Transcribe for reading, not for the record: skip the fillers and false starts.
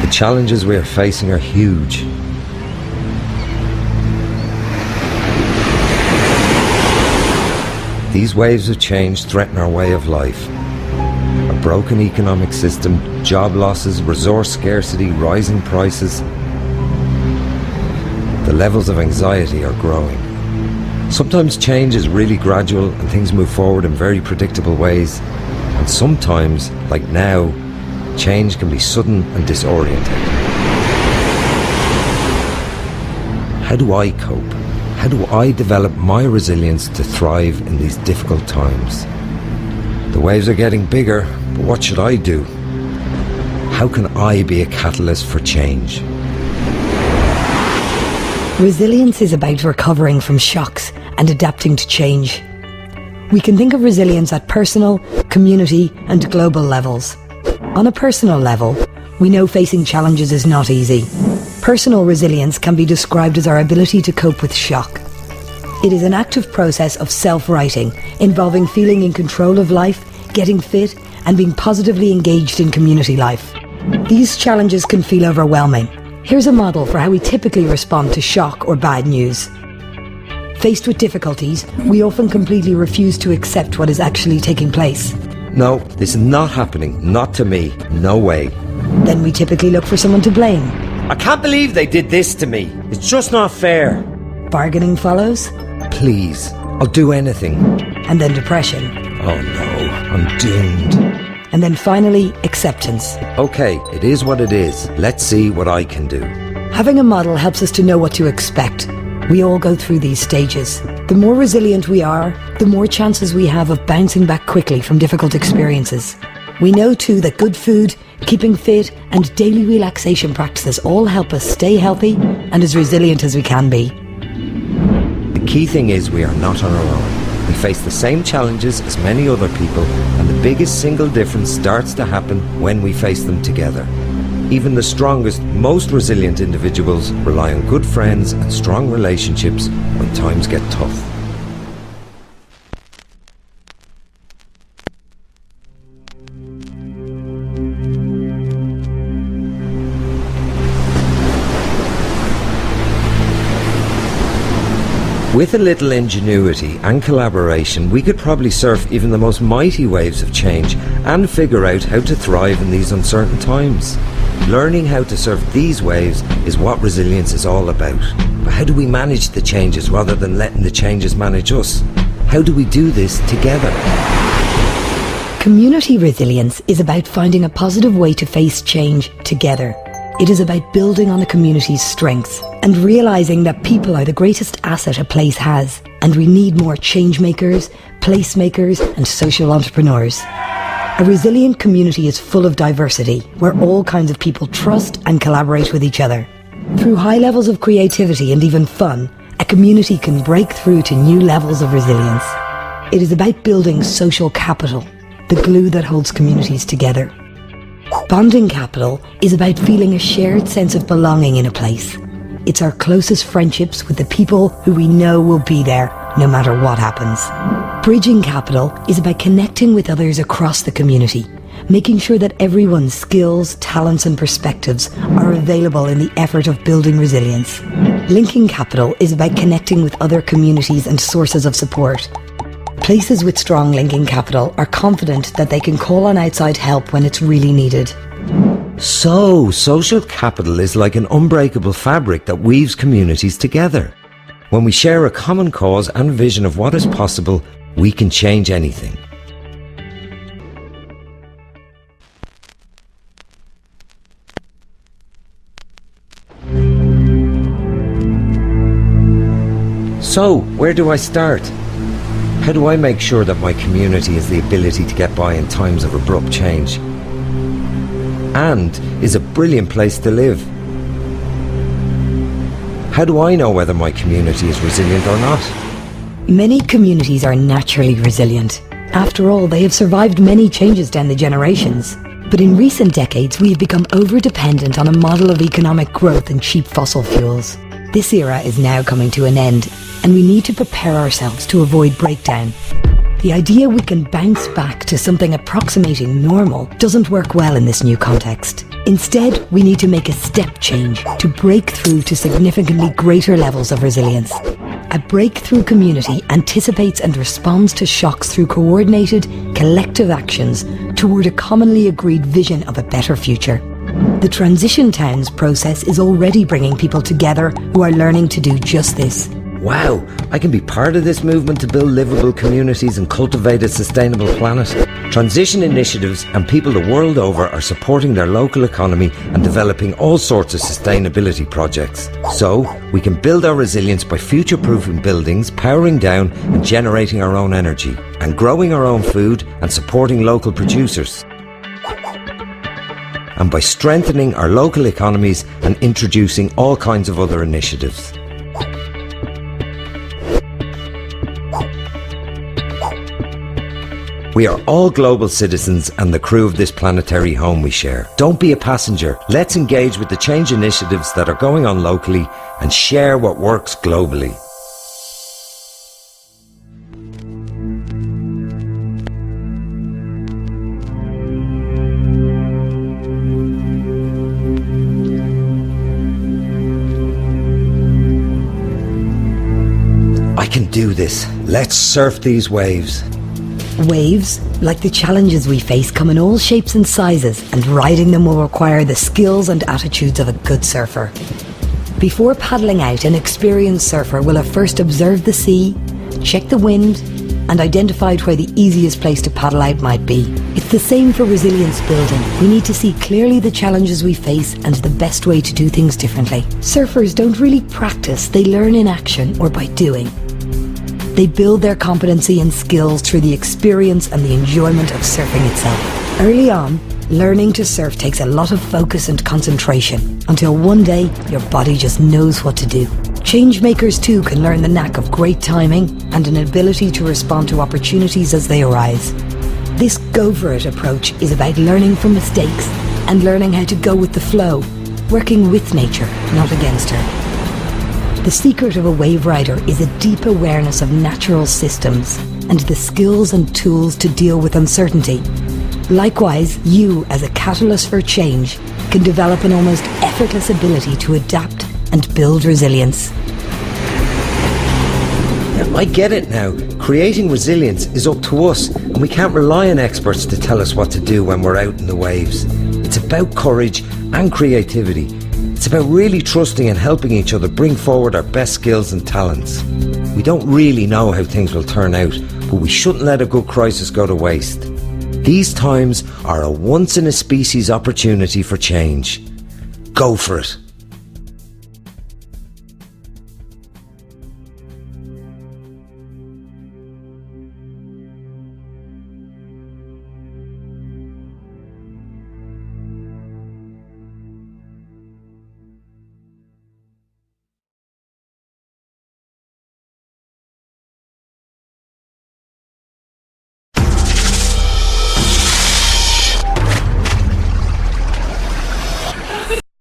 The challenges we are facing are huge. These waves of change threaten our way of life. A broken economic system, job losses, resource scarcity, rising prices. The levels of anxiety are growing. Sometimes change is really gradual and things move forward in very predictable ways. And sometimes, like now, change can be sudden and disorientating. How do I cope? How do I develop my resilience to thrive in these difficult times? The waves are getting bigger, but what should I do? How can I be a catalyst for change? Resilience is about recovering from shocks and adapting to change. We can think of resilience at personal, community, and global levels. On a personal level, we know facing challenges is not easy. Personal resilience can be described as our ability to cope with shock. It is an active process of self-righting, involving feeling in control of life, getting fit, and being positively engaged in community life. These challenges can feel overwhelming. Here's a model for how we typically respond to shock or bad news. Faced with difficulties, we often completely refuse to accept what is actually taking place. No, this is not happening. Not to me. No way. Then we typically look for someone to blame. I can't believe they did this to me. It's just not fair. Bargaining follows. Please, I'll do anything. And then depression. Oh no, I'm doomed. And then finally, acceptance. Okay, it is what it is. Let's see what I can do. Having a model helps us to know what to expect. We all go through these stages. The more resilient we are, the more chances we have of bouncing back quickly from difficult experiences. We know too that good food, keeping fit, and daily relaxation practices all help us stay healthy and as resilient as we can be. The key thing is we are not on our own. We face the same challenges as many other people, and the biggest single difference starts to happen when we face them together. Even the strongest, most resilient individuals rely on good friends and strong relationships when times get tough. With a little ingenuity and collaboration, we could probably surf even the most mighty waves of change and figure out how to thrive in these uncertain times. Learning how to surf these waves is what resilience is all about. But how do we manage the changes rather than letting the changes manage us? How do we do this together? Community resilience is about finding a positive way to face change together. It is about building on a community's strengths and realising that people are the greatest asset a place has, and we need more change makers, placemakers, and social entrepreneurs. A resilient community is full of diversity, where all kinds of people trust and collaborate with each other. Through high levels of creativity and even fun, a community can break through to new levels of resilience. It is about building social capital, the glue that holds communities together. Bonding capital is about feeling a shared sense of belonging in a place. It's our closest friendships with the people who we know will be there no matter what happens. Bridging capital is about connecting with others across the community, making sure that everyone's skills, talents and perspectives are available in the effort of building resilience. Linking capital is about connecting with other communities and sources of support. Places with strong linking capital are confident that they can call on outside help when it's really needed. So, social capital is like an unbreakable fabric that weaves communities together. When we share a common cause and vision of what is possible, we can change anything. So, where do I start? How do I make sure that my community has the ability to get by in times of abrupt change? And is a brilliant place to live? How do I know whether my community is resilient or not? Many communities are naturally resilient. After all, they have survived many changes down the generations. But in recent decades, we have become over-dependent on a model of economic growth and cheap fossil fuels. This era is now coming to an end, and we need to prepare ourselves to avoid breakdown. The idea we can bounce back to something approximating normal doesn't work well in this new context. Instead, we need to make a step change to break through to significantly greater levels of resilience. A breakthrough community anticipates and responds to shocks through coordinated, collective actions toward a commonly agreed vision of a better future. The Transition Towns process is already bringing people together who are learning to do just this. Wow, I can be part of this movement to build livable communities and cultivate a sustainable planet. Transition initiatives and people the world over are supporting their local economy and developing all sorts of sustainability projects. So, we can build our resilience by future-proofing buildings, powering down and generating our own energy, and growing our own food and supporting local producers. And by strengthening our local economies and introducing all kinds of other initiatives. We are all global citizens and the crew of this planetary home we share. Don't be a passenger. Let's engage with the change initiatives that are going on locally and share what works globally. I can do this. Let's surf these waves. Waves, like the challenges we face, come in all shapes and sizes, and riding them will require the skills and attitudes of a good surfer. Before paddling out, an experienced surfer will have first observed the sea, checked the wind, and identified where the easiest place to paddle out might be. It's the same for resilience building. We need to see clearly the challenges we face and the best way to do things differently. Surfers don't really practice, they learn in action or by doing. They build their competency and skills through the experience and the enjoyment of surfing itself. Early on, learning to surf takes a lot of focus and concentration, until one day your body just knows what to do. Changemakers too can learn the knack of great timing and an ability to respond to opportunities as they arise. This go for it approach is about learning from mistakes and learning how to go with the flow, working with nature, not against her. The secret of a wave rider is a deep awareness of natural systems and the skills and tools to deal with uncertainty. Likewise, you, as a catalyst for change, can develop an almost effortless ability to adapt and build resilience. I get it now. Creating resilience is up to us, and we can't rely on experts to tell us what to do when we're out in the waves. It's about courage and creativity. It's about really trusting and helping each other bring forward our best skills and talents. We don't really know how things will turn out, but we shouldn't let a good crisis go to waste. These times are a once-in-a-species opportunity for change. Go for it.